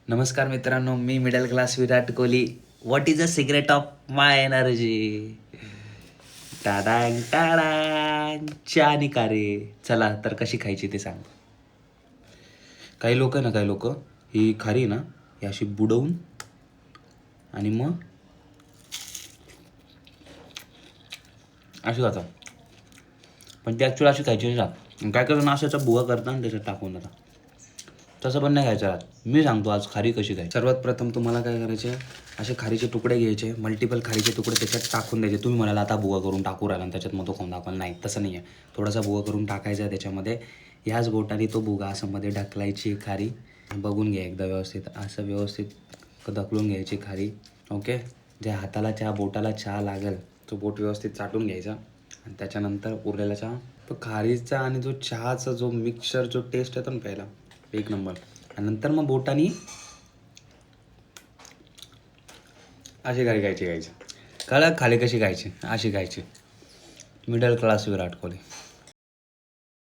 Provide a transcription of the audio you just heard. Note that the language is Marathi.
नमस्कार मित्रांनो, मी middle class Virat Kohli. What is the secret of my energy? टाडांग टाडांग, चहा आणि का रे. चला तर कशी खायची ते सांग. काही लोक ही खारी ना ही अशी बुडवून आणि मग अशी खातात. पण ती ॲक्च्युअली अशी खायची नाही. काय करतात ना, अशाचा बुवा करतात आणि त्याच्यात टाकून देतात. तसं पण नाही खायचं राहत. मी सांगतो आज खारी कशी खायची. सर्वात प्रथम तुम्हाला काय करायचे, असे खारीचे तुकडे घ्यायचे, मल्टिपल खारीचे तुकडे त्याच्यात टाकून द्यायचे. तुम्ही म्हणाला आता बुवा करून टाकू राहिला आणि त्याच्यात मग तो खाऊन दाखवाल. नाही, तसं नाही आहे. थोडासा बुवा करून टाकायचा आहे त्याच्यामध्ये. ह्याच बोटाने तो बुगा असं मध्ये ढकलायची खारी. बघून घ्या एकदा व्यवस्थित, असं व्यवस्थित ढकलून घ्यायची खारी. ओके. ज्या हाताला चहा, बोटाला चहा लागेल तो बोट व्यवस्थित चाटून घ्यायचा आणि त्याच्यानंतर उरलेला चहा, तो खारीचा आणि जो चहाचा जो मिक्सचर, जो टेस्ट येतो ना पहिला, एक नंबर. आणि नंतर मग बोटानी अशी खायची. कळलं खाली कशी खायची? अशी खायची. Middle class Virat Kohli.